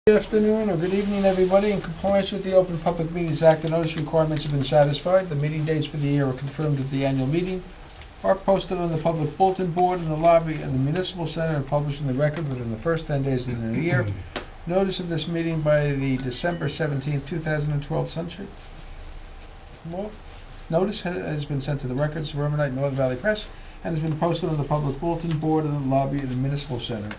Good afternoon or good evening, everybody. In compliance with the Open Public Meetings Act, the notice requirements have been satisfied. The meeting dates for the year are confirmed at the annual meeting, are posted on the public bulletin board in the lobby and the municipal center, and published in the record within the first 10 days of the new year. Notice of this meeting by the December 17th, 2012 Sunshine Law. Notice has been sent to the records, Vermonite North Valley Press, and has been posted on the public bulletin board in the lobby of the municipal center.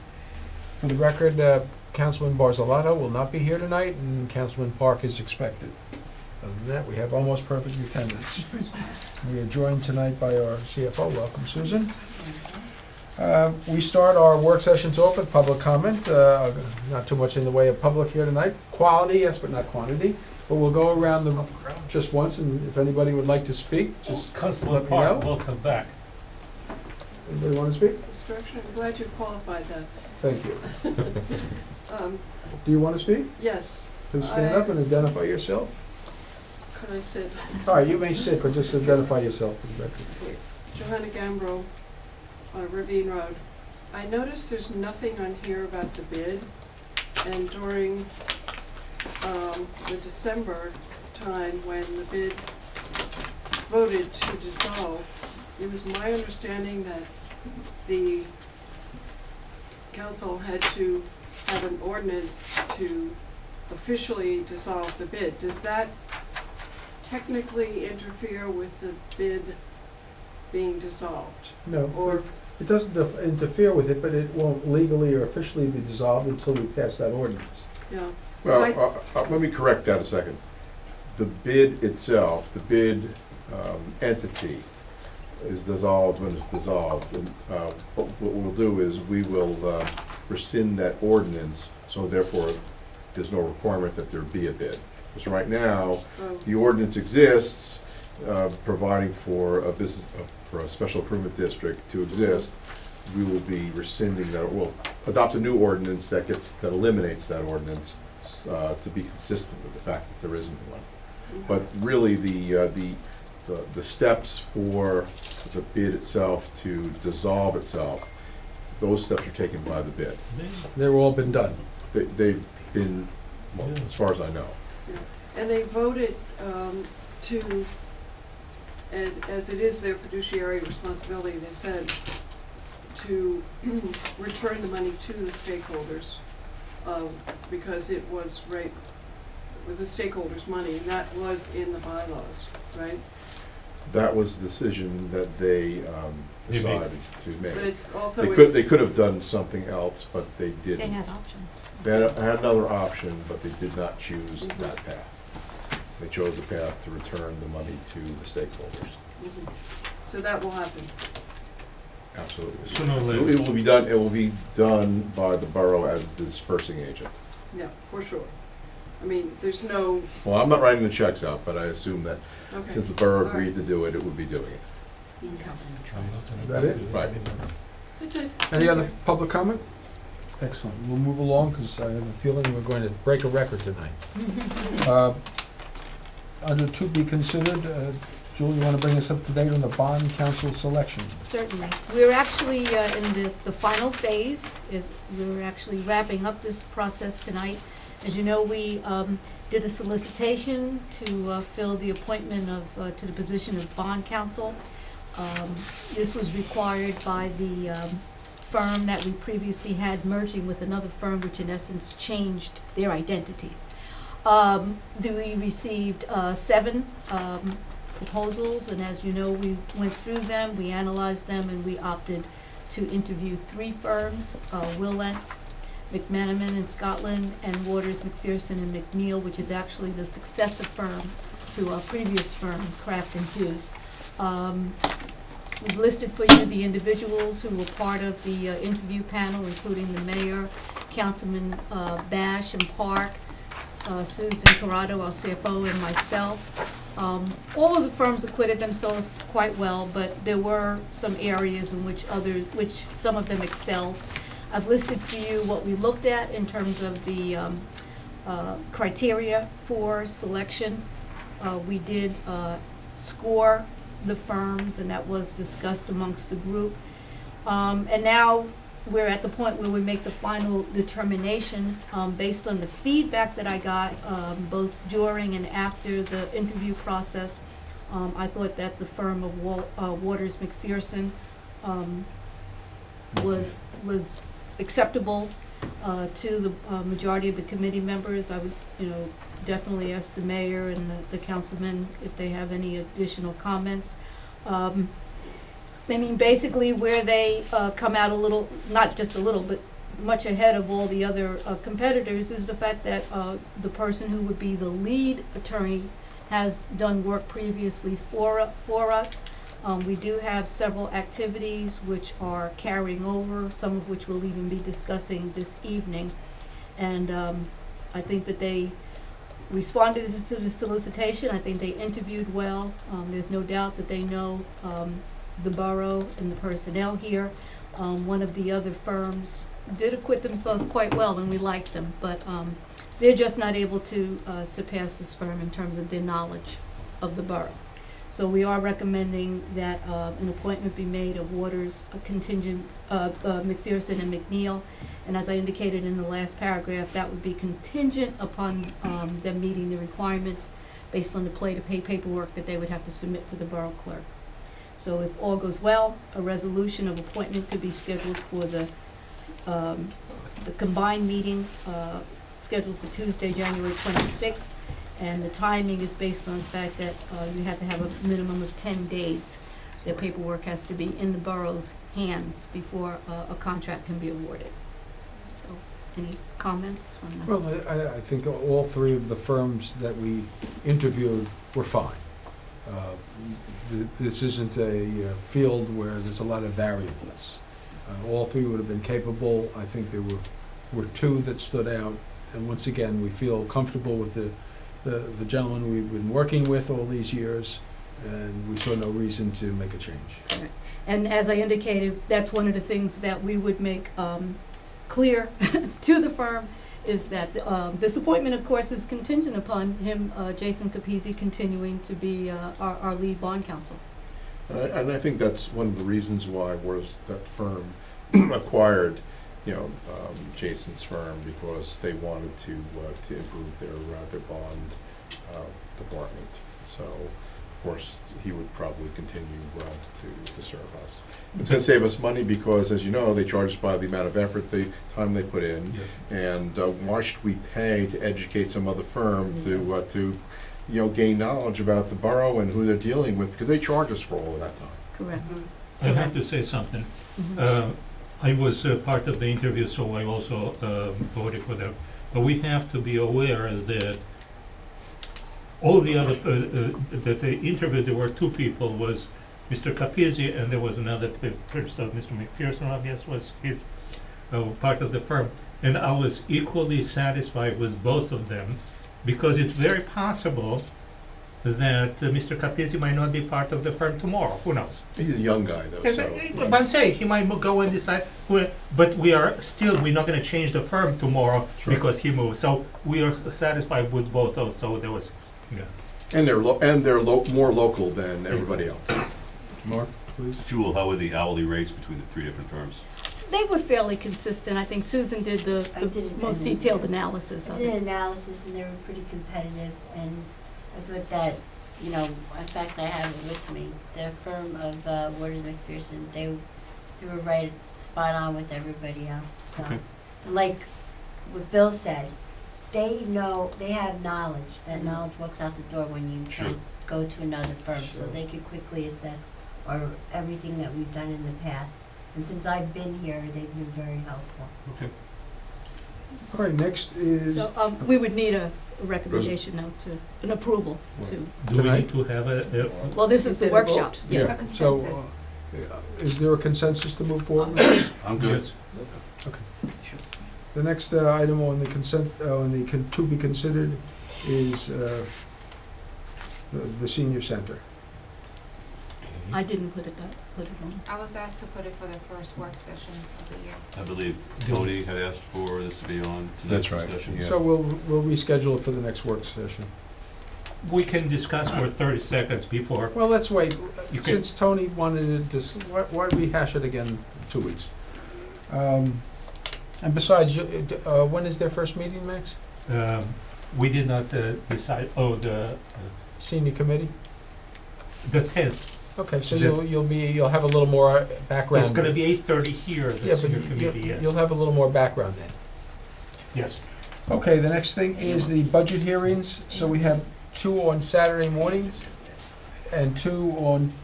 For the record, Councilman Barzalato will not be here tonight, and Councilman Park is expected. Other than that, we have almost perfect attendance. We are joined tonight by our CFO. Welcome, Susan. We start our work sessions off with public comment. Not too much in the way of public here tonight. Quality, yes, but not quantity. But we'll go around them just once, and if anybody would like to speak, just Councilman let me Park know. will come back. Anybody want to speak? I'm glad you qualified that. Thank you. Do you want to speak? Yes. Please stand up and identify yourself. Could I sit? All right, you may sit, but just identify yourself for the record. Johanna Gambro on Ravine Road. I noticed there's nothing on here about the bid, and during the December time when the bid voted to dissolve, it was my understanding that the council had to have an ordinance to officially dissolve the bid. Does that technically interfere with the bid being dissolved? No, Or, it doesn't interfere with it, but it won't legally or officially be dissolved until we pass that ordinance. yeah, Well, let me correct that a second. The bid itself, the bid entity is dissolved when it's dissolved. And what we'll do is we will rescind that ordinance, so therefore there's no requirement that there be a bid. Because right now, the ordinance exists, providing for a business, for a special improvement district to exist. We will be rescinding that, we'll adopt a new ordinance that eliminates that ordinance to be consistent with the fact that there isn't one. But really, the steps for the bid itself to dissolve itself, those steps are taken by the bid. They've all been done. They've been, well, as far as I know. and they voted to, and as it is their fiduciary responsibility, they said to return the money to the stakeholders, because it was the stakeholders' money, and that was in the bylaws, right? That was the decision that they decided to But make. it's also. They could have done something else, but they didn't. They had option. They had another option, but they did not choose that path. They chose the path to return the money to the stakeholders. So that will happen. Absolutely. Sooner or later. It will be done by the borough as the dispersing agent. Yeah, for sure. I mean, there's no, Well, I'm not writing the checks out, but I assume that okay. since the borough All agreed to do it, it would be doing it. Is that it? Right. That's it. Any other public comment? Excellent. We'll move along because I have a feeling we're going to break a record tonight. Under to be considered, Julie, you want to bring us up to date on the bond council selection? Certainly. We're actually in the final phase. We're actually wrapping up this process tonight. As you know, we did a solicitation to fill the appointment of to the position of bond counsel. This was required by the firm that we previously had merging with another firm, which in essence changed their identity. We received 7 proposals, and as you know, we went through them, we analyzed them, and we opted to interview 3 firms, Willets, McManaman in Scotland, and Waters, McPherson, and McNeil, which is actually the successor firm to our previous firm, Kraft and Hughes. We've listed for you the individuals who were part of the interview panel, including the mayor, Councilman Bash and Park, Susan Corrado, our CFO, and myself. All of the firms acquitted themselves quite well, but there were some areas in which some of them excelled. I've listed for you what we looked at in terms of the criteria for selection. We did score the firms, and that was discussed amongst the group. And now we're at the point where we make the final determination, based on the feedback that I got, both during and after the interview process. I thought that the firm of Waters McPherson, was acceptable, to the, majority of the committee members. I would, definitely ask the mayor and the councilmen if they have any additional comments. I mean, basically where they come out a little, not just a little, but much ahead of all the other competitors is the fact that the person who would be the lead attorney has done work previously for us. We do have several activities which are carrying over, some of which we'll even be discussing this evening. And I think that they responded to the solicitation. I think they interviewed well. There's no doubt that they know the borough and the personnel here. One of the other firms did acquit themselves quite well, and we liked them, but they're just not able to surpass this firm in terms of their knowledge of the borough. So we are recommending that an appointment be made of Waters, a contingent, McPherson and McNeil. And as I indicated in the last paragraph, that would be contingent upon them meeting the requirements based on the pay paperwork that they would have to submit to the borough clerk. So if all goes well, a resolution of appointment could be scheduled for the combined meeting scheduled for Tuesday, January 26th. And the timing is based on the fact that you have to have a minimum of 10 days. Their paperwork has to be in the borough's hands before a contract can be awarded. So, any comments from the? Well, I think all three of the firms that we interviewed were fine. This isn't a field where there's a lot of variables. All three would have been capable. I think there were two that stood out. And once again, we feel comfortable with the gentleman we've been working with all these years, and we saw no reason to make a change. Right. And as I indicated, that's one of the things that we would make clear to the firm, is that this appointment, of course, is contingent upon him, Jason Capizzi, continuing to be our lead bond counsel. And I think that's one of the reasons why was that firm acquired, Jason's firm, because they wanted to improve their bond department. So, of course, he would probably continue to serve us. It's going to save us money because, as you know, they charge us by the amount of effort, the time they put in, and why should we pay to educate some other firm to gain knowledge about the borough and who they're dealing with, because they charge us for all of that time. Correct. I have to say something. I was part of the interview, so I also voted for them. But we have to be aware that all the other, that they interviewed, there were two people, was Mr. Capizzi, and there was another person, Mr. McPherson, I guess, was his part of the firm. And I was equally satisfied with both of them, because it's very possible that Mr. Capizzi might not be part of the firm tomorrow. Who knows? He's a young guy, though, so. But I'm saying he might go and decide. But we're not going to change the firm tomorrow because he moves. So we are satisfied with both of. So there was, And they're more local than everybody else. Mark, please. Jewel, how were the hourly rates between the three different firms? They were fairly consistent. I think Susan did the most detailed analysis I of did it. an analysis and they were pretty competitive, and I thought that, in fact, I have it with me, the firm of Waters McPherson, they were right spot on with everybody else, so. Okay. And like what Bill said, they have knowledge, that knowledge walks out the door when you Sure. go to another firm, so Sure. they could quickly assess everything that we've done in the past. And since I've been here, they've been very helpful. Okay. All right, next is, So we would need a recommendation now an approval to, do we Tonight? need to have a well, this is the Instead of workshop. vote? yeah, A so, consensus. is there a consensus to move forward with this? I'm good. Yes. The next item on the consent, to be considered is the senior center. I didn't put it on. I was asked to put it for the first work session of the year. I believe Tony had asked for this to be on tonight's That's right, discussion. yeah. So we'll reschedule it for the next work session. We can discuss for 30 seconds before. Well, let's wait. You can- Since Tony wanted it, why rehash it again in 2 weeks? And besides, when is their first meeting, Max? We did not decide, Senior committee? the 10th. Okay, so The- you'll have a little more background. It's gonna be 8:30 here, Yeah, the but senior committee, yeah. you'll have a little more background then. Yes. Okay, the next thing is the budget hearings. So we have 2 on Saturday mornings and 2 on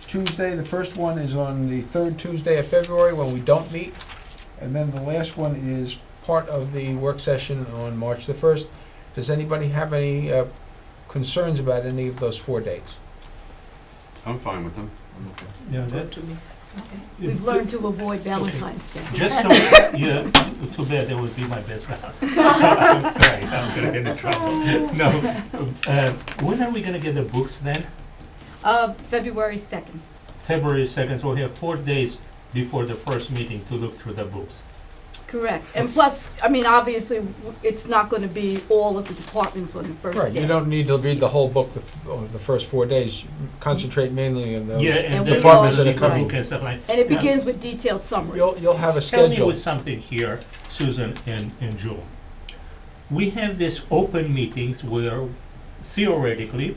Tuesday. The first one is on the 3rd Tuesday of February when we don't meet. And then the last one is part of the work session on March the 1st. Does anybody have any concerns about any of those 4 dates? I'm fine with them. Yeah, that, We've learned to avoid Valentine's Day. just so, yeah, too bad that would be my best man. I'm sorry, I'm gonna get in trouble. No, when are we gonna get the books then? February 2nd. February 2nd, so we have 4 days before the first meeting to look through the books. Correct. And plus, I mean, obviously, it's not going to be all of the departments on the first Right, day. you don't need to read the whole book the first 4 days. Concentrate mainly on those. Yeah, And and we the all- departments that are Right. coming and stuff like. And it Now, begins with detailed summaries. You'll have a Tell me schedule. with something here, Susan and June. We have these open meetings where theoretically,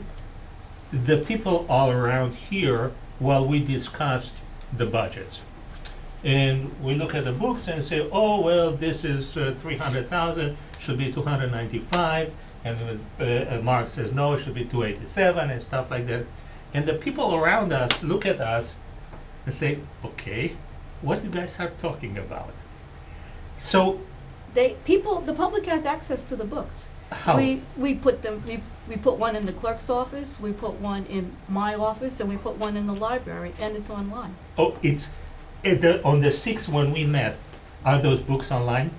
the people all around here while we discuss the budgets. And we look at the books and say, oh, well, this is 300,000, should be 295, and Mark says, no, it should be 287, and stuff like that. And the people around us look at us and say, okay, what you guys are talking about? So, The public has access to the books. how? We put them, we put one in the clerk's office, we put one in my office, and we put one in the library, and it's online. Oh, it's, on the 6th when we met, are those books online?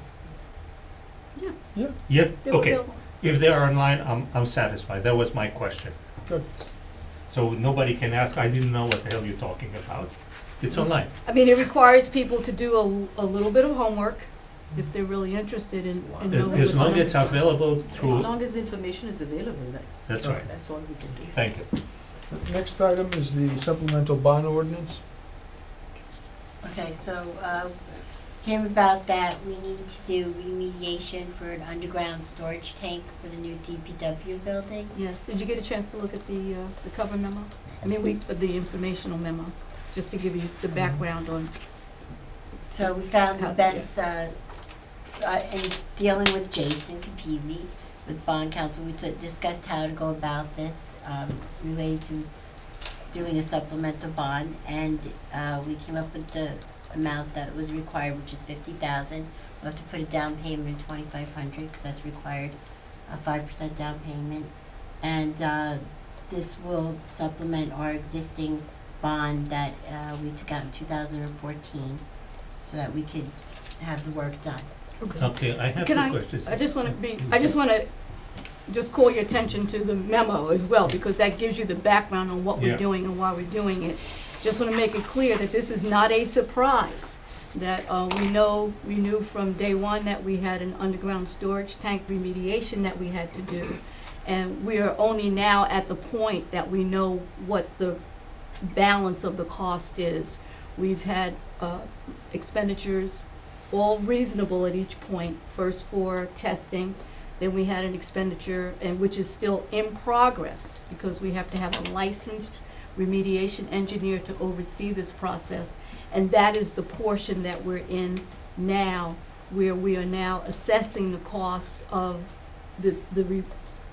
Yeah. Yeah. Yep, They were okay. available. If they are online, I'm satisfied. That was my question. Good. So nobody can ask, I didn't know what the hell you're talking about. It's online. I mean, it requires people to do a little bit of homework if they're really interested in knowing As long what as it's available As through, long as the information is available, that's right. that's all we can do. Thank you. Next item is the supplemental bond ordinance. Okay, so, came about that we need to do remediation for an underground storage tank for the new DPW building. Yes, did you get a chance to look at the cover memo? I mean, the informational memo, just to give you the background on, So we found the How- best, in dealing with Jason Capizzi with bond counsel, we discussed how to go about this, related to doing a supplemental bond, and, we came up with the amount that was required, which is 50,000. We'll have to put a down payment of 2,500, because that's required, a 5% down payment. And, this will supplement our existing bond that, we took out in 2014, so that we could have the work done. Okay, I have Can two questions. I just wanna just call your attention to the memo as well, because that gives you the background on what we're Yeah. doing and why we're doing it. Just wanna make it clear that this is not a surprise, that, we knew from day one that we had an underground storage tank remediation that we had to do. And we are only now at the point that we know what the balance of the cost is. We've had, expenditures all reasonable at each point, first for testing, then we had an expenditure, and which is still in progress, because we have to have a licensed remediation engineer to oversee this process, and that is the portion that we're in now, where we are now assessing the cost of the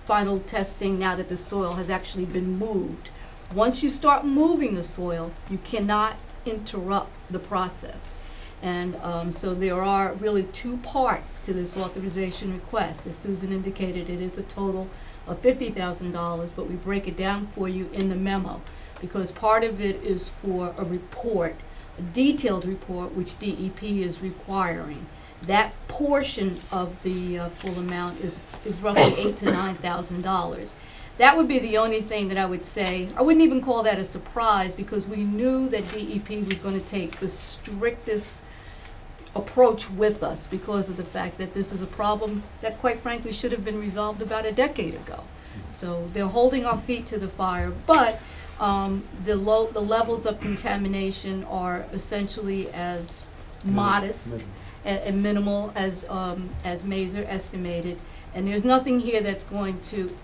final testing now that the soil has actually been moved. Once you start moving the soil, you cannot interrupt the process. And so there are really 2 parts to this authorization request. As Susan indicated, it is a total of $50,000, but we break it down for you in the memo, because part of it is for a report, a detailed report, which DEP is requiring. That portion of the full amount is roughly $8,000 to $9,000. That would be the only thing that I would say. I wouldn't even call that a surprise, because we knew that DEP was going to take the strictest approach with us, because of the fact that this is a problem that, quite frankly, should have been resolved about a decade ago. So they're holding our feet to the fire, but the levels of contamination are essentially as modest and minimal as Mazer estimated. And there's nothing here that's going to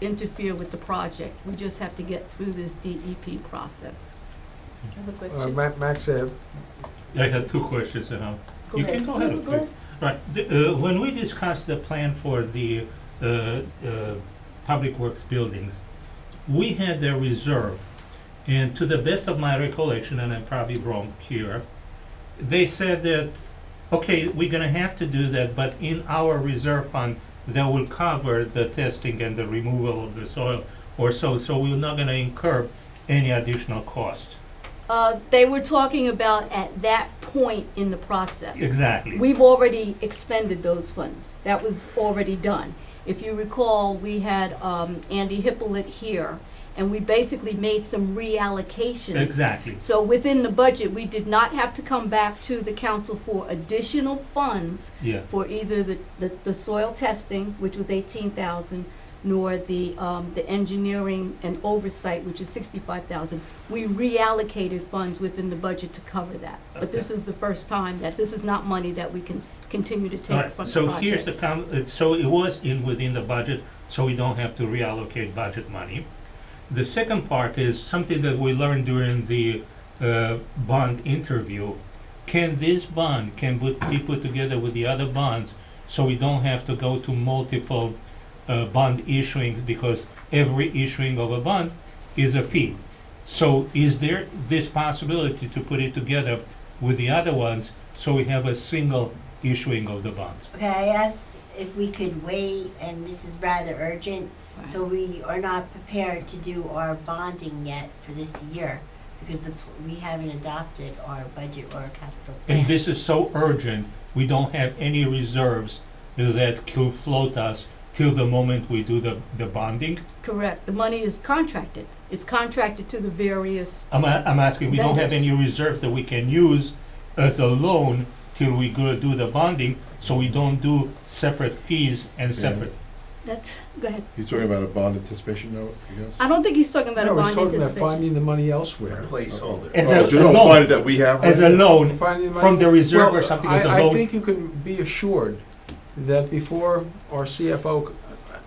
interfere with the project. We just have to get through this DEP process. I have a question. Max, I had two questions, and Go you ahead. can go ahead. Go ahead. Right, when we discussed the plan for the public works buildings, we had a reserve, and to the best of my recollection, and I'm probably wrong here, they said that, okay, we're gonna have to do that, but in our reserve fund, that will cover the testing and the removal of the soil or so we're not gonna incur any additional cost. They were talking about at that point in the process. Exactly. We've already expended those funds. That was already done. If you recall, we had Andy Hippolyte here, and we basically made some reallocations. Exactly. So within the budget, we did not have to come back to the council for additional funds Yeah. for either the soil testing, which was 18,000, nor the engineering and oversight, which is 65,000. We reallocated funds within the budget to cover that. But this is the first time that this is not money that we can continue to All take right, from the so project. here's the so it was within the budget, so we don't have to reallocate budget money. The second part is something that we learned during the bond interview. Can this bond be put together with the other bonds, so we don't have to go to multiple bond issuing, because every issuing of a bond is a fee. So is there this possibility to put it together with the other ones, so we have a single issuing of the bonds? Okay, I asked if we could wait, and this is rather urgent, so we are not prepared to do our bonding yet for this year, because we haven't adopted our budget or our capital plan. And this is so urgent, we don't have any reserves that could float us till the moment we do the bonding? Correct. The money is contracted. It's contracted to the various, I'm asking, we don't have Vendors. any reserve that we can use as a loan till we go do the bonding, so we don't do separate fees and separate. go ahead. He's talking about a bond anticipation note, I guess? I don't think he's talking about a no, bond he's talking about anticipation. finding the money elsewhere. Placeholder. As Oh, a just don't loan. find it that we have. As a loan, Finding the money? from the reserve or Well, something as a I loan. think you can be assured that before our CFO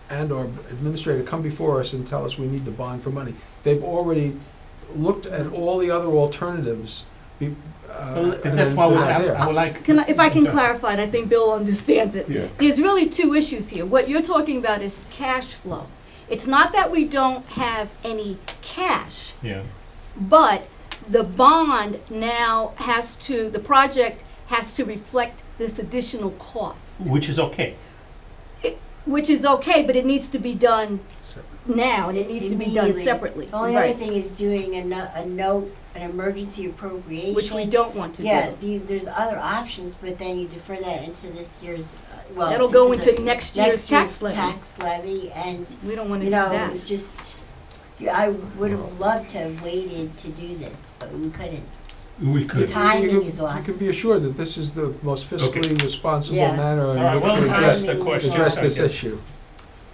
and our administrator come before us and tell us we need to bond for money, they've already looked at all the other alternatives. That's why I would like. If I can clarify, and I think Bill understands it. Yeah. There's really two issues here. What you're talking about is cash flow. It's not that we don't have any cash, Yeah. but the bond now the project has to reflect this additional cost, Which is okay. which is okay, but it needs to be done now, and it needs to be done Immediately. separately. The only other Right. thing is doing a note, an emergency appropriation. Which we don't want to do. Yeah, there's other options, but then you defer that into this year's, well. That'll go the into next year's tax levy. tax levy, and, We don't want to you do know, that. it's just, I would have loved to have waited to do this, but we couldn't. We The could. timing is You off. can be assured that this is the most fiscally responsible Yeah. manner All right, in well, which to address address, the question. address this I guess. issue.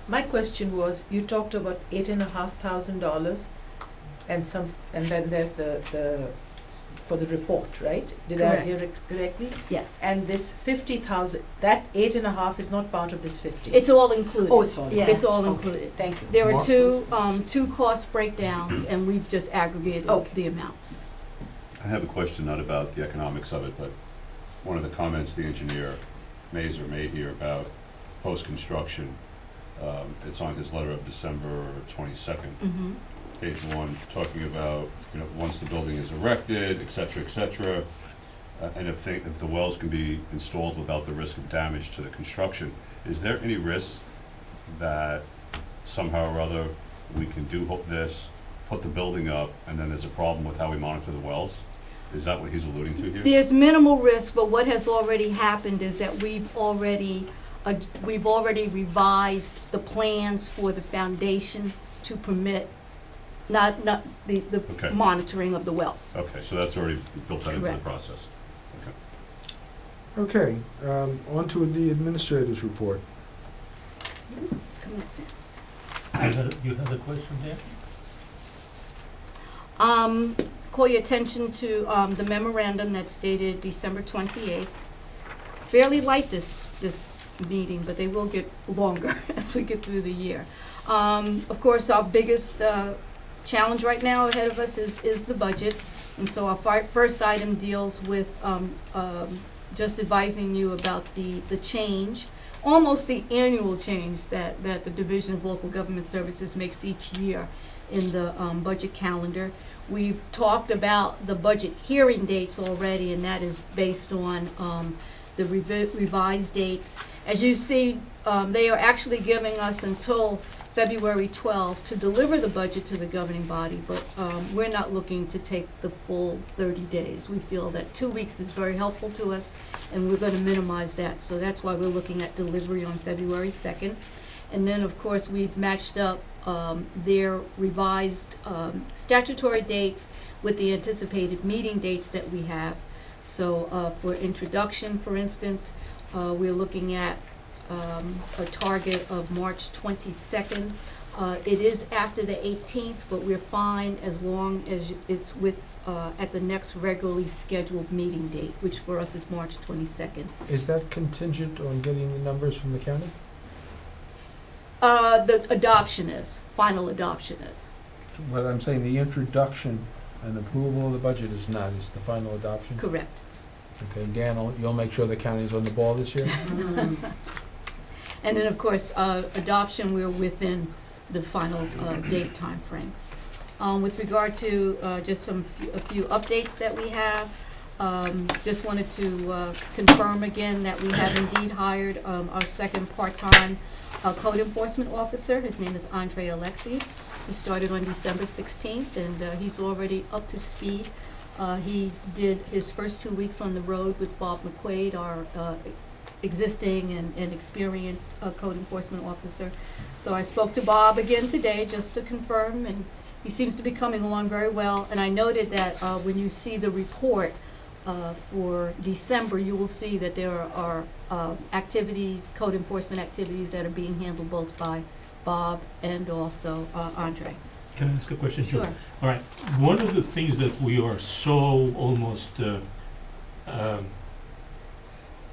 My question was, you talked about $8,500 and and then there's for the report, right? Did I Correct. hear it correctly? Yes. And this 50,000, that 8.5 is not part of this 50? It's all included. Oh, it's all. Yeah. It's all Okay, included. thank you. There are Mark, two cost breakdowns, and we've just aggregated Okay. the amounts. I have a question, not about the economics of it, but one of the comments the engineer Mazer made here about post-construction, it's on his letter of December 22nd, Mm-hmm. page 1, talking about, once the building is erected, et cetera, and if the wells can be installed without the risk of damage to the construction, is there any risk that somehow or other we can do this, put the building up, and then there's a problem with how we monitor the wells? Is that what he's alluding to here? There's minimal risk, but what has already happened is that we've already revised the plans for the foundation to permit not the Okay. monitoring of the wells. Okay, so that's already built that into the Correct. process. Okay, on to the administrator's report. It's coming up fast. You have a question there? call your attention to the memorandum that's dated December 28th. Fairly light this meeting, but they will get longer as we get through the year. Of course, our biggest challenge right now ahead of us is the budget. And so our first item deals with just advising you about the change, almost the annual change that the Division of Local Government Services makes each year in the budget calendar. We've talked about the budget hearing dates already, and that is based on the revised dates. As you see, they are actually giving us until February 12th to deliver the budget to the governing body, but we're not looking to take the full 30 days. We feel that 2 weeks is very helpful to us, and we're going to minimize that. So that's why we're looking at delivery on February 2nd. And then, of course, we've matched up their revised statutory dates with the anticipated meeting dates that we have. So for introduction, for instance, we're looking at a target of March 22nd. It is after the 18th, but we're fine as long as it's with at the next regularly scheduled meeting date, which for us is March 22nd. Is that contingent on getting the numbers from the county? The adoption is, final adoption is. What I'm saying, the introduction and approval of the budget is not, it's the final adoption? Correct. Okay, Dan, you'll make sure the county's on the ball this year? And then, of course, adoption, we're within the final date timeframe. With regard to just a few updates that we have, just wanted to confirm again that we have indeed hired our second part-time code enforcement officer. His name is Andre Alexi. He started on December 16th, and he's already up to speed. He did his first 2 weeks on the road with Bob McQuaid, our existing and experienced code enforcement officer. So I spoke to Bob again today just to confirm, and he seems to be coming along very well. And I noted that when you see the report for December, you will see that there are activities, code enforcement activities that are being handled both by Bob and also Andre. Can I ask a question? Sure. All right. One of the things that we are so almost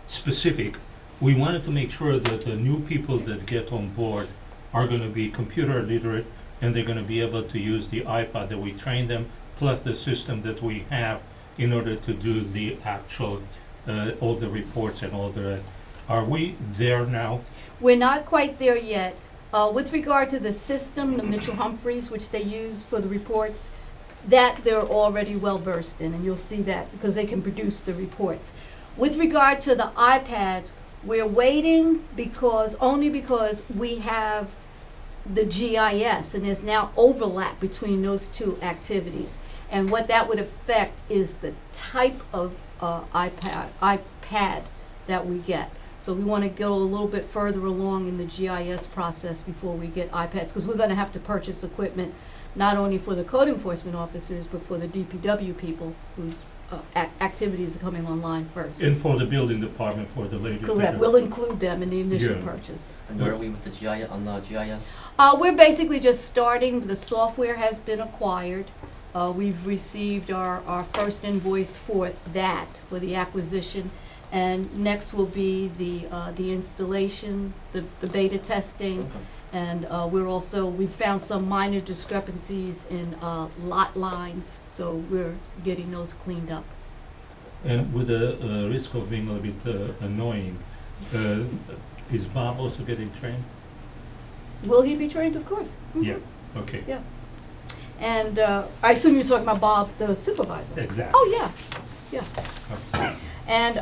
specific, we wanted to make sure that the new people that get on board are going to be computer literate, and they're going to be able to use the iPad that we train them, plus the system that we have in order to do the actual, all the reports and all the, are we there now? We're not quite there yet. With regard to the system, the Mitchell Humphreys, which they use for the reports, that they're already well versed in, and you'll see that because they can produce the reports. With regard to the iPads, we're waiting only because we have the GIS, and there's now overlap between those two activities. And what that would affect is the type of iPad that we get. So we want to go a little bit further along in the GIS process before we get iPads, because we're going to have to purchase equipment not only for the code enforcement officers, but for the DPW people whose activities are coming online first. And for the building department, for the ladies. Correct. We'll include them in the initial Yeah. purchase. And where are we with the GIS, on the GIS? We're basically just starting. The software has been acquired. We've received our first invoice for that, for the acquisition. And next will be the installation, the beta testing. Okay. And we've found some minor discrepancies in lot lines, so we're getting those cleaned up. And with the risk of being a little bit annoying, is Bob also getting trained? Will he be trained? Of course. Mhm. Yeah, okay. Yeah. And I assume you're talking about Bob, the supervisor? Exactly. Oh, yeah, yeah. And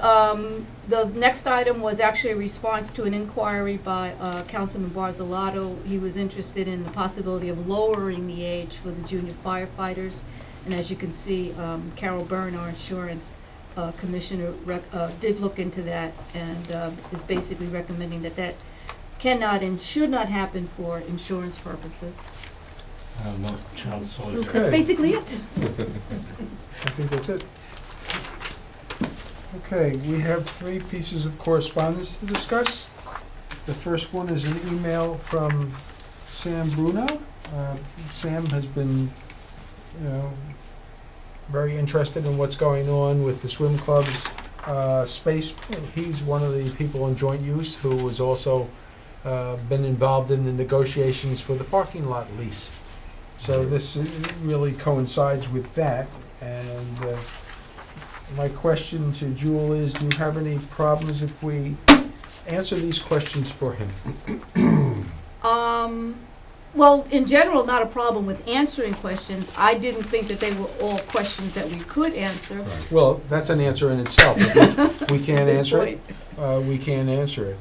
the next item was actually a response to an inquiry by Councilman Barzalato. He was interested in the possibility of lowering the age for the junior firefighters. And as you can see, Carol Byrne, our insurance commissioner, did look into that and is basically recommending that cannot and should not happen for insurance purposes. No child soldier. Okay. That's basically it. I think that's it. Okay, we have 3 pieces of correspondence to discuss. The first one is an email from Sam Bruno. Sam has been, very interested in what's going on with the swim club's space. He's one of the people in joint use who has also been involved in the negotiations for the parking lot lease. So this really coincides with that. And my question to Jewel is, do you have any problems if we answer these questions for him? Well, in general, not a problem with answering questions. I didn't think that they were all questions that we could answer. Well, that's an answer in itself. If we can't at this answer it, point. we can't answer it.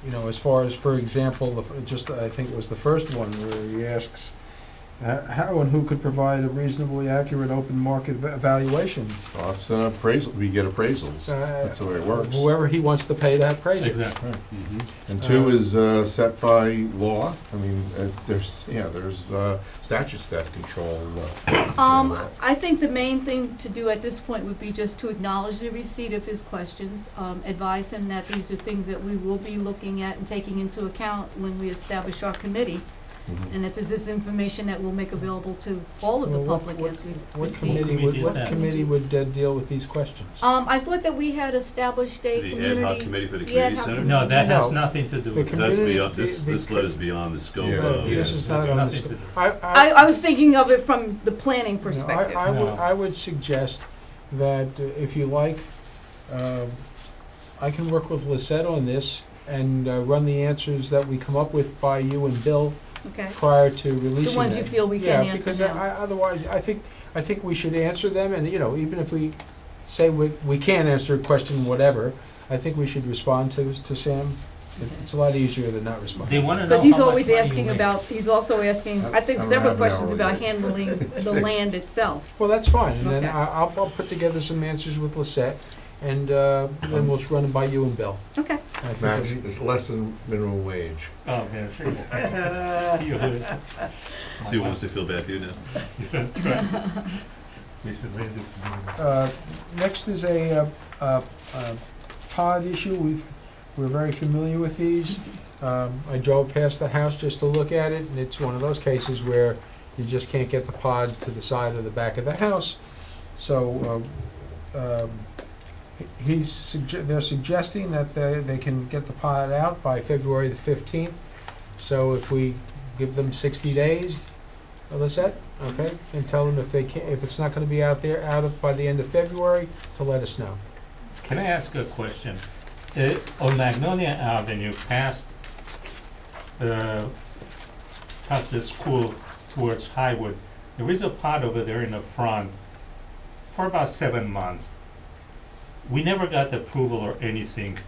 You know, as far as, for example, I think it was the first one where he asks, how and who could provide a reasonably accurate open market evaluation? Well, it's an appraisal, we get appraisals, that's the way it works. Whoever he wants to pay to appraise it. Exactly. And two is set by law, I mean, there's statutes that control. I think the main thing to do at this point would be just to acknowledge the receipt of his questions, advise him that these are things that we will be looking at and taking into account when we establish our committee, and that this is information that we'll make available to all of the Well, public as we What proceed. committee would deal with these questions? I thought that we had established a The community. ad hoc committee for the the ad community hoc center? No, that has No. nothing to do The with it. That's community- beyond, this letter's beyond the scope Yeah. of. This is not Has on the nothing scope. to do. I was thinking of it from the planning perspective. No. I would suggest that if you like, I can work with Lisette on this and run the answers that we come up with by you and Bill Okay. prior to releasing The ones you them. feel we can Yeah, answer because now. otherwise, I think we should answer them, and, you know, even if we say we can't answer a question, whatever, I think we should respond to Sam. It's a lot easier than not They responding. wanna know Because he's how much always money you asking make. about, he's also asking, I think I don't several have an questions hourly about rate. handling It's the fixed. land itself. Well, that's fine, and then Okay. I'll put together some answers with Lisette, and then we'll run them by you and Bill. Okay. I think Max, that'd be- it's less than minimum wage. Oh, yeah, sure. You heard it. So he wants to feel bad for you now? That's right. We should raise it. Next is a pod issue. We're very familiar with these. I drove past the house just to look at it, and it's one of those cases where you just can't get the pod to the side or the back of the house. So they're suggesting that they can get the pod out by February the 15th. So if we give them 60 days, Lisette, okay, and tell them if it's not going to be out by the end of February, to let us know. Can I ask a question? On Magnolia Avenue, past the school towards Highwood, there is a pot over there in the front for about 7 months. We never got approval or anything.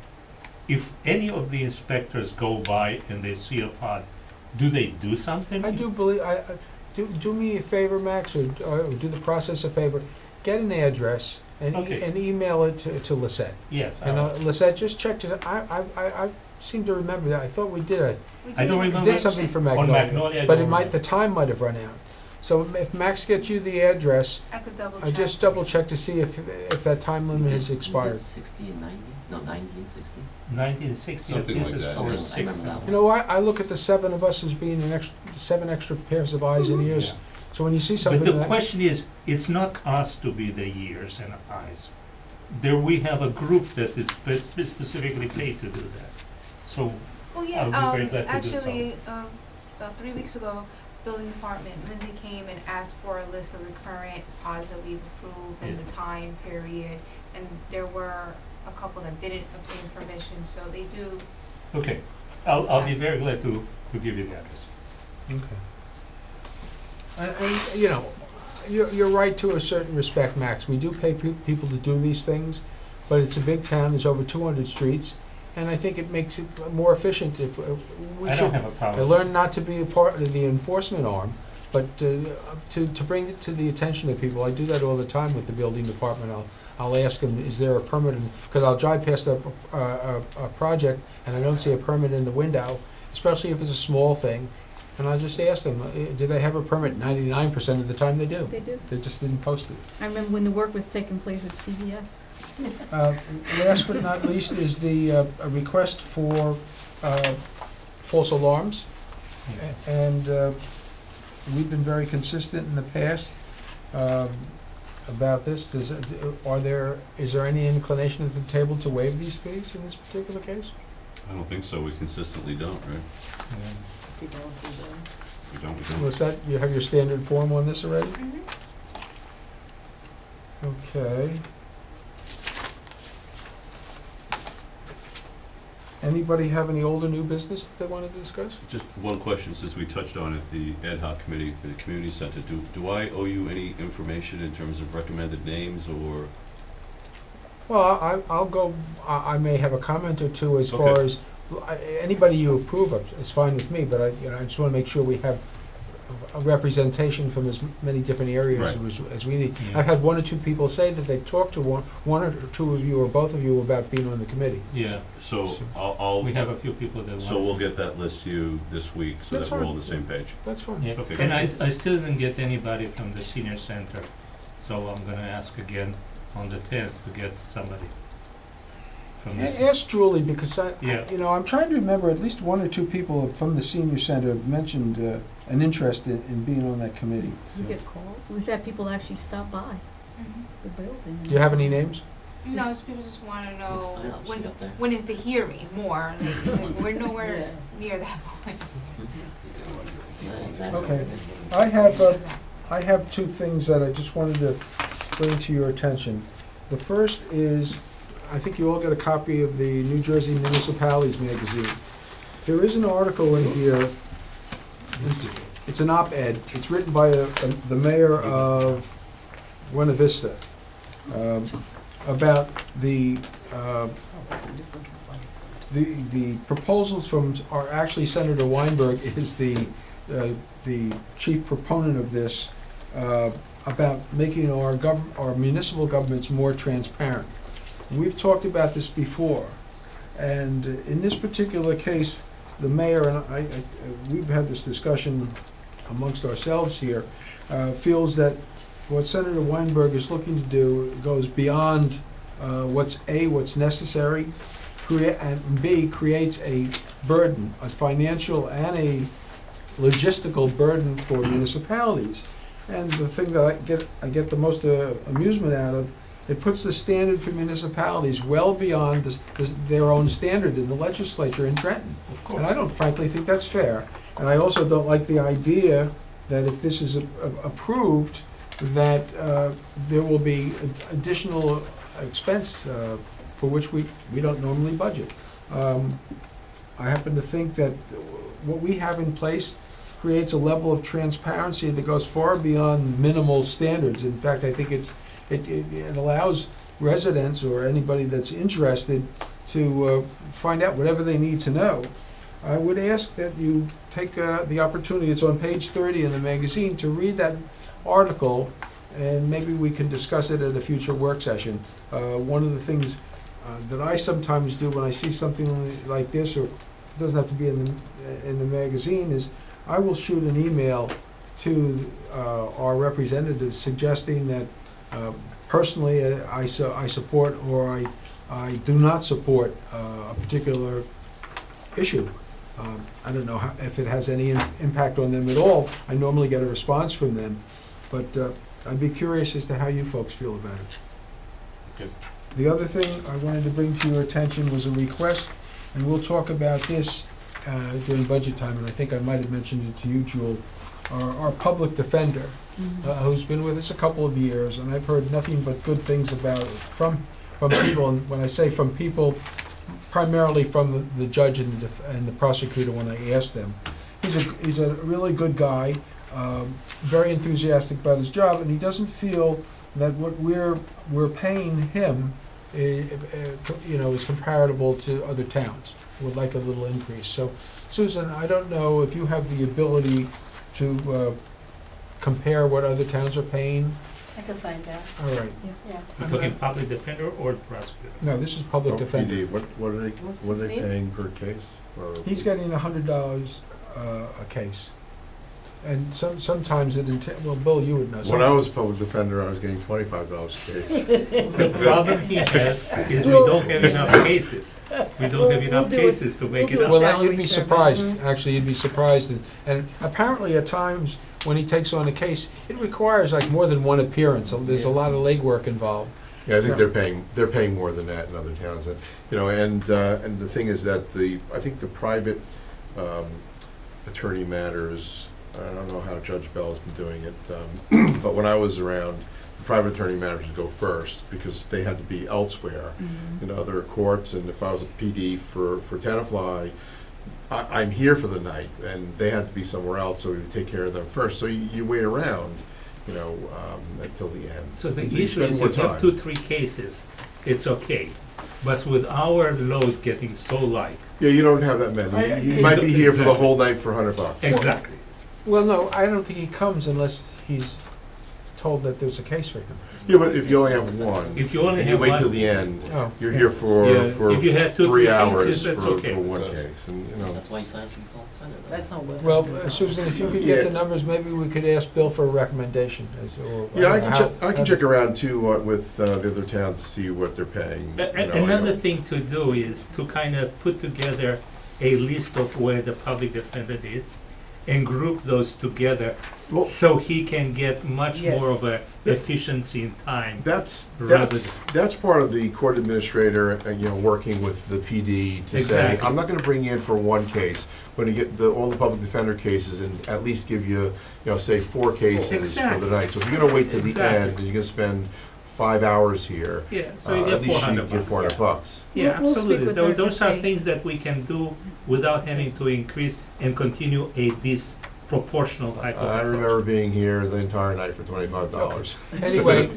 If any of the inspectors go by and they see a pot, do they do something? I do believe, do me a favor, Max, or do the process a favor, get an address and Okay. and email it to Lisette. Yes. And Lisette, just check it, I seem to remember that, I thought we did I don't remember. did something for On Magnolia, Magnolia, I but don't the time might have run out. So if Max gets you the address, I could double check. just double check to see if that time limit has expired. 60 and 90? No, 1960. 1960, Something this like is that, for yeah. I remember 60. that one. You know what, I look at the 7 of us as being 7 extra pairs of eyes and ears, so when you see But something the that. question is, it's not us to be the ears and eyes. There we have a group that is specifically paid to do that. So, Well, I would be very glad to do actually, about 3 weeks ago, building department, Lindsay came and asked for a list of the current pods that we've approved and Yeah. the time period, and there were a couple that didn't obtain permission, so they do. okay, I'll be very glad to give you the address. Okay. And, you know, you're right to a certain respect, Max. We do pay people to do these things, but it's a big town, there's over 200 streets, and I think it makes it more efficient if we I don't should have a problem. learn not to be a part of the enforcement arm, but to bring it to the attention of people. I do that all the time with the building department. I'll ask them, is there a permit? Because I'll drive past a project and I don't see a permit in the window, especially if it's a small thing. And I'll just ask them, do they have a permit? 99% of the time they do. They do. They just didn't post it. I remember when the work was taking place at CVS. Last but not least is the a request for false alarms. And we've been very consistent in the past about this? Is there any inclination at the table to waive these fees in this particular case? I don't think so, we consistently don't, right? If you don't do that. We don't. Was that, you have your standard form on this already? Mhm. Okay. Anybody have any old or new business that they want to discuss? Just one question, since we touched on it, the ad hoc committee for the community center, do I owe you any information in terms of recommended names, or? Well, I'll go, I may have a comment or two as far Okay. as, anybody you approve of is fine with me, but I just want to make sure we have a representation from as many different areas Right. as we need. Yeah. I've had one or two people say that they've talked to one or two of you or both of you about being on the committee. Yeah, So I'll, we have a few people that want. so we'll get that list to you this week, so That's that we're fine. all on the same page. That's fine. Yeah, Okay. and I still didn't get anybody from the senior center, so I'm gonna ask again on the 10th to get somebody from this. Ask Julie, because Yeah. I'm trying to remember, at least one or two people from the senior center mentioned an interest in being on that committee. We get calls. We've had people actually stop by Mhm. the building. Do you have any names? No, just people just wanna know Sign up sheet up there. when is the hearing more, like, we're nowhere Yeah. near that point. Yeah, exactly. Okay. I have two things that I just wanted to bring to your attention. The first is, I think you all got a copy of the New Jersey Municipalities magazine. There is an article in here, it's an op-ed, it's written by the mayor of Buena Vista, about the proposals from, are actually Senator Weinberg is the chief proponent of this, about making our municipal governments more transparent. We've talked about this before, and in this particular case, the mayor and we've had this discussion amongst ourselves here, feels that what Senator Weinberg is looking to do goes beyond what's necessary, and B, creates a burden, a financial and a logistical burden for municipalities. And the thing that I get the most amusement out of, it puts the standard for municipalities well beyond their own standard in the legislature in Trenton. Of course. And I don't frankly think that's fair. And I also don't like the idea that if this is approved, that there will be additional expense for which we don't normally budget. I happen to think that what we have in place creates a level of transparency that goes far beyond minimal standards. In fact, I think it allows residents or anybody that's interested to find out whatever they need to know. I would ask that you take the opportunity, it's on page 30 in the magazine, to read that article, and maybe we can discuss it at a future work session. One of the things that I sometimes do when I see something like this, or it doesn't have to be in the magazine, is I will shoot an email to our representatives suggesting that personally I support or I do not support a particular issue. I don't know if it has any impact on them at all. I normally get a response from them, but I'd be curious as to how you folks feel about it. Okay. The other thing I wanted to bring to your attention was a request, and we'll talk about this during budget time, and I think I might have mentioned it to you, Jewel. Our public defender, who's been with us a couple of years, and I've heard nothing but good things about it from people, and when I say from people, primarily from the judge and the prosecutor when I asked them. He's a really good guy, very enthusiastic about his job, and he doesn't feel that what we're paying him, is comparable to other towns. Would like a little increase. So, Susan, I don't know if you have the ability to compare what other towns are paying. I can find out, All right. yeah. We're talking public defender or prosecutor? No, this is public defender. PD, what are his they name? paying per case? Or- He's getting $100 a case. And sometimes it well, Bill, you would know. When I was public defender, I was getting $25 a case. The problem he has is we We'll- don't have enough cases. We don't have enough we'll do a cases to make we'll it do a up. Well, you'd salary be survey. surprised, actually, you'd be surprised, and apparently at times, when he takes on a case, it requires like more than one appearance. So there's a lot of legwork involved. Yeah, I think So- they're paying more than that in other towns, and, and the thing is that I think the private, attorney matters, I don't know how Judge Bell's been doing it, but when I was around, the private attorney matters would go first, because they had to be elsewhere, in other courts, and if I was a PD for Tenafly, I'm here for the night, and they had to be somewhere else, so we would take care of them first, so you wait around, until the end. So the you issue spend is more if you have time. 2, 3 cases, it's okay. But with our load getting so light, Yeah, you don't have that many. You might be here for the whole night for $100. exactly. Well, no, I don't think he comes unless he's told that there's a case for him. Yeah, but if you only have one, If you only and you have wait till one, the end, Oh. you're here for if you had 2, 3 3 hours cases, that's for okay. one case, and That's why you sign up for your phone, sign it. That's not well. Well, Susan, if you could get the numbers, maybe we could ask Bill for a recommendation. Yeah, I can check around too with the other towns to see what they're paying. Another thing to do is to kind of put together a list of where the public defender is and group those together Well, so he can get much more of Yes. a efficiency in time. that's Rather that's part of the court administrator, working with the PD to say, Exactly. I'm not going to bring you in for one case. When you get all the public defender cases, and at least give you, say 4 cases for Exactly. the night. So if you're going to wait till the Exactly. end and you're going to spend 5 hours here, Yeah, so you at get least you $400. get $400. Yeah, We'll speak absolutely. with her to Those are see. things that we can do without having to increase and continue a disproportional type of I approach. remember being here the entire night for $25. Anyway,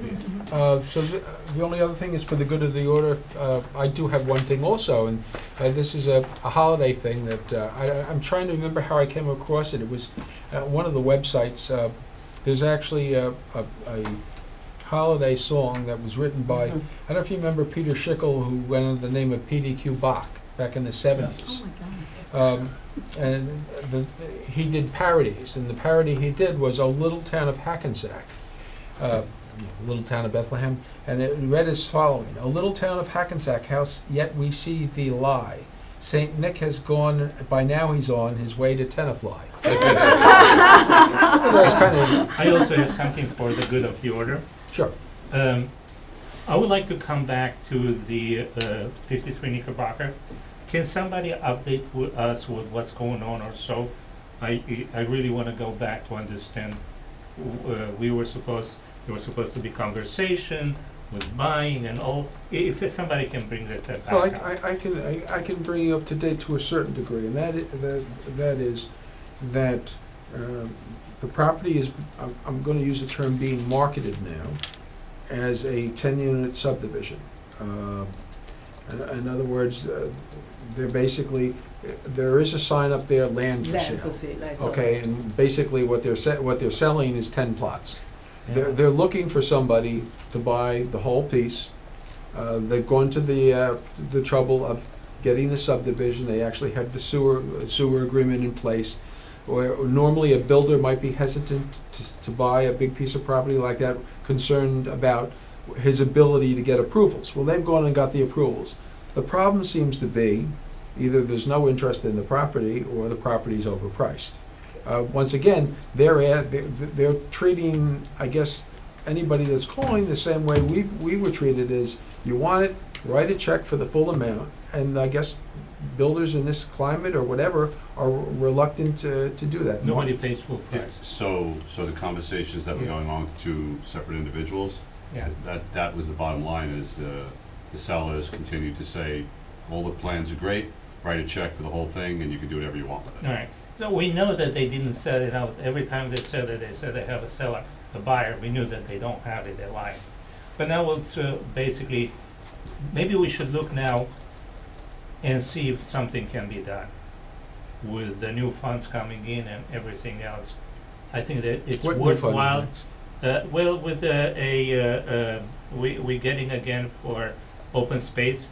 so the only other thing is for the good of the order, I do have one thing also, and this is a holiday thing that I'm trying to remember how I came across it. It was one of the websites. There's actually a holiday song that was written by, I don't know if you remember Peter Schickel, who went under the name of PDQ Bach back in the 70s. Oh, my God. And he did parodies, and the parody he did was "O Little Town of Hackensack," little town of Bethlehem, and it read as following: "O little town of Hackensack, how yet we see thee lie. Saint Nick has gone, by now he's on his way to Tenafly." That's kind of I also have something for the good of the order. sure. I would like to come back to the 53 Knickerbocker. Can somebody update us with what's going on or so? I really want to go back to understand. There was supposed to be conversation with buying and all. If somebody can bring that back Well, up. I can bring you up to date to a certain degree, and that is that the property is, I'm going to use the term being marketed now as a 10-unit subdivision. In other words, they're basically, there is a sign up there, land for Land for sale. sale, I saw. Okay, and basically what they're selling is 10 plots. They're looking for somebody to buy the whole piece. They've gone to the trouble of getting the subdivision. They actually have the sewer agreement in place. Where normally a builder might be hesitant to buy a big piece of property like that, concerned about his ability to get approvals. Well, they've gone and got the approvals. The problem seems to be either there's no interest in the property or the property's overpriced. Once again, they're treating, I guess, anybody that's calling the same way we were treated, as you want it, write a check for the full amount, and I guess builders in this climate or whatever are reluctant to do that. Nobody pays full price. So the conversations that were going on with 2 separate individuals, Yeah. that was the bottom line, is the sellers continued to say, all the plans are great, write a check for the whole thing, and you can do whatever you want with it. All right. So we know that they didn't sell it out. Every time they said it, they said they have a seller, a buyer. We knew that they don't have it. They're lying. But now it's basically, maybe we should look now and see if something can be done with the new funds coming in and everything else. I think that it's What new funds? worthwhile. Well, with we're getting again for open space,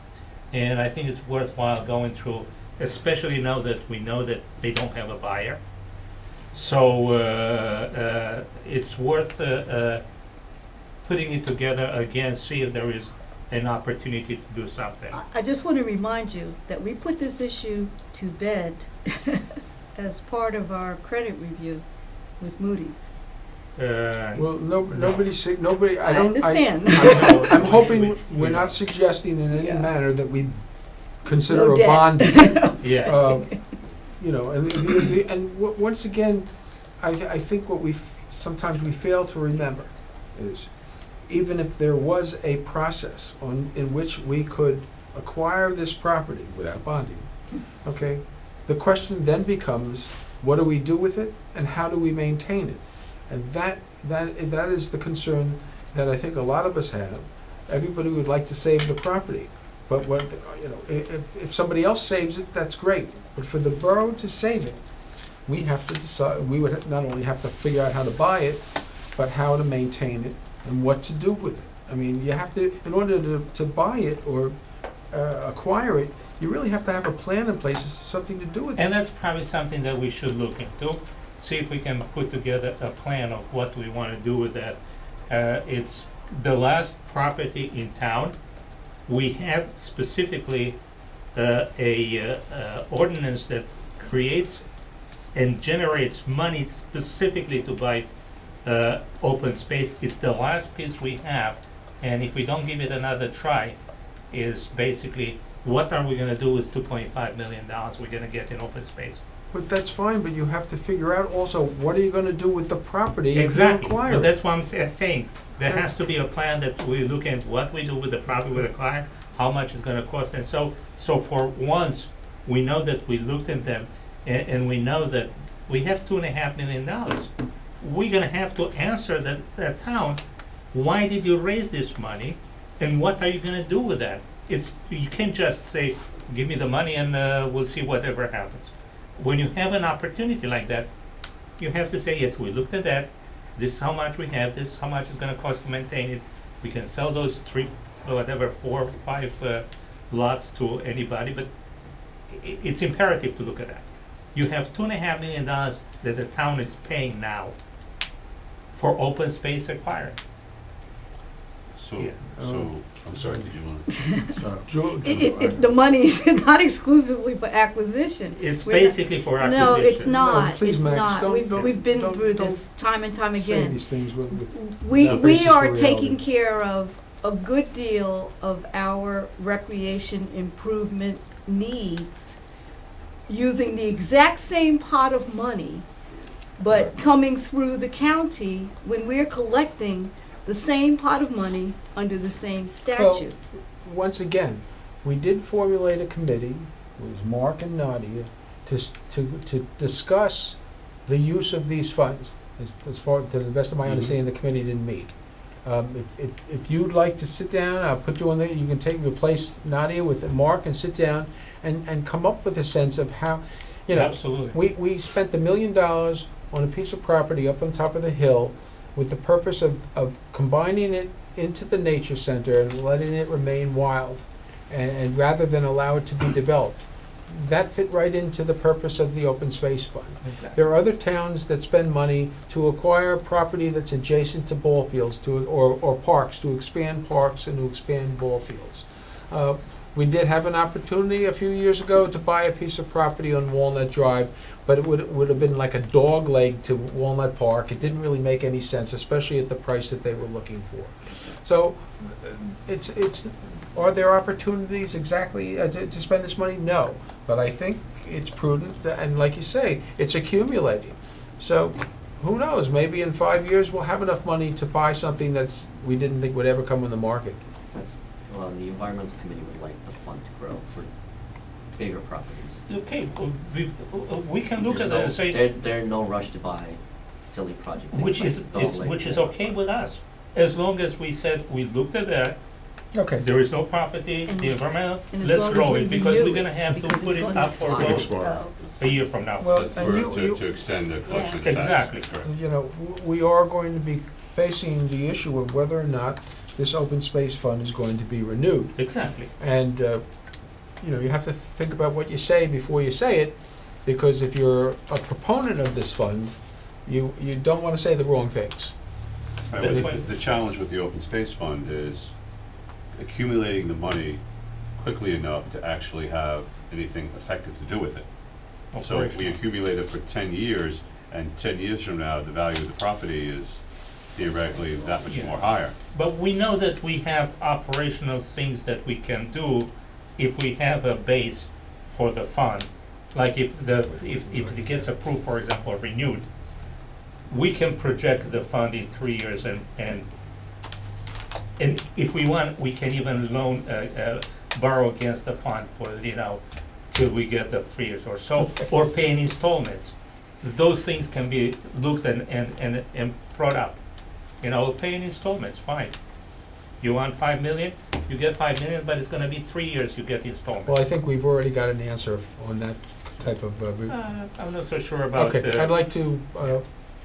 and I think it's worthwhile going through, especially now that we know that they don't have a buyer. So it's worth putting it together again, see if there is an opportunity to do something. I just want to remind you that we put this issue to bed as part of our credit review. with Moody's. Well, No. nobody, I I don't, understand. I'm hoping We- we're we- not suggesting in any Yeah. manner that we consider No a debt. bond. Yeah, You know, once again, I think what sometimes we fail to remember is, even if there was a process in which we could acquire this property without bonding, okay, the question then becomes, what do we do with it, and how do we maintain it? And that is the concern that I think a lot of us have. Everybody would like to save the property, but what, you know, if somebody else saves it, that's great. But for the borough to save it, we have to decide, we would not only have to figure out how to buy it, but how to maintain it and what to do with it. I mean, you have to, in order to buy it or acquire it, you really have to have a plan in place, something to do with it. and that's probably something that we should look into, see if we can put together a plan of what we wanna do with that. It's the last property in town. We have specifically ordinance that creates and generates money specifically to buy open space. It's the last piece we have, and if we don't give it another try, is basically, what are we gonna do with $2.5 million we're gonna get in open space? But that's fine, but you have to figure out also, what are you gonna do with the property if you Exactly, acquire but it? that's what I'm saying, there has to be a plan that we look at what we do with the property we acquire, how much it's gonna cost, and so for once, we know that we looked at them, and we know that we have $2.5 million. We're gonna have to answer that town, why did you raise this money, and what are you gonna do with that? You can't just say, give me the money and we'll see whatever happens. When you have an opportunity like that, you have to say, yes, we looked at that, this is how much we have, this is how much it's gonna cost to maintain it. We can sell those 4 or 5 lots to anybody, but it's imperative to look at that. You have $2.5 million that the town is paying now for open space acquiring. So, Yeah. I'm sorry, did you want The money is not exclusively for acquisition. It's We're not- basically for acquisition. No, it's not, please, it's Max, not. don't- We've been don't- through don't this time and time Say again. these things with We no basis are for taking reality. care of a good deal of our recreation improvement needs using the exact same pot of money, but coming through the county when we're collecting the same pot of money under the same statute. once again, we did formulate a committee, it was Mark and Nadia, to discuss the use of these funds. As far, to the best of my Mhm. understanding, the committee didn't meet. If you'd like to sit down, I'll put you on there, you can replace Nadia with Mark and sit down and come up with a sense of how, you know, Absolutely. we spent $1 million on a piece of property up on top of the hill with the purpose of combining it into the nature center and letting it remain wild, and rather than allow it to be developed. That fit right into the purpose of the open space fund. There are other towns that spend money to acquire property that's adjacent to ball fields or parks, to expand parks and to expand ball fields. We did have an opportunity a few years ago to buy a piece of property on Walnut Drive, but it would have been like a dog leg to Walnut Park. It didn't really make any sense, especially at the price that they were looking for. So, are there opportunities exactly to spend this money? No, but I think it's prudent, and like you say, it's accumulating. So, who knows, maybe in 5 years we'll have enough money to buy something we didn't think would ever come on the market. Well, the environmental committee would like the fund to grow for bigger properties. Okay, well, we can look at There's that and say, There's no rush to buy silly project things which like is, the dog leg. which is okay with us, as long as we said, we looked at that, Okay. there is no property, And the as- environmental, and as let's long as grow we it, because renew we're it, gonna have to because put it's it gonna up for expire. It'll expire. a year from now. Well, to? and you- To extend the collection of the tax. Exactly. That's correct. You know, we are going to be facing the issue of whether or not this open space fund is going to be renewed. Exactly. And, you know, you have to think about what you say before you say it, because if you're a proponent of this fund, you don't want to say the wrong things. Right, That's well, why- the challenge with the open space fund is accumulating the money quickly enough to actually have anything effective to do with it. So if we accumulate it for 10 years, And 10 years from now, the value of the property is theoretically that much Yeah. more higher. But we know that we have operational things that we can do if we have a base for the fund. Like if it gets approved, for example, or renewed, we can project the fund in 3 years and if we want, we can even loan, borrow against the fund for, till we get the 3 years or so, or pay in installments. Those things can be looked and brought up. Pay in installments, fine. You want 5 million, you get 5 million, but it's gonna be 3 years you get the installments. Well, I think we've already got an answer on that type of, I'm not so sure about okay, I'd like to,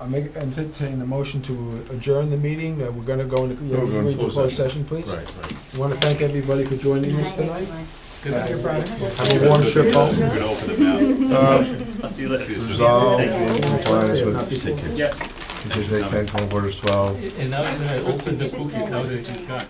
entertain the motion to adjourn the meeting. We're gonna go into, No, we're going read the closed closed session, please. Right, right. I wanna thank everybody for joining us Good night, tonight. everyone. Good night, Brian. Have a warm trip home. We're gonna open it now. I'll see you later. Resolve in Thank you. compliance with, Yes. because they can call orders 12. And now I'm gonna open the cookies now that you've got.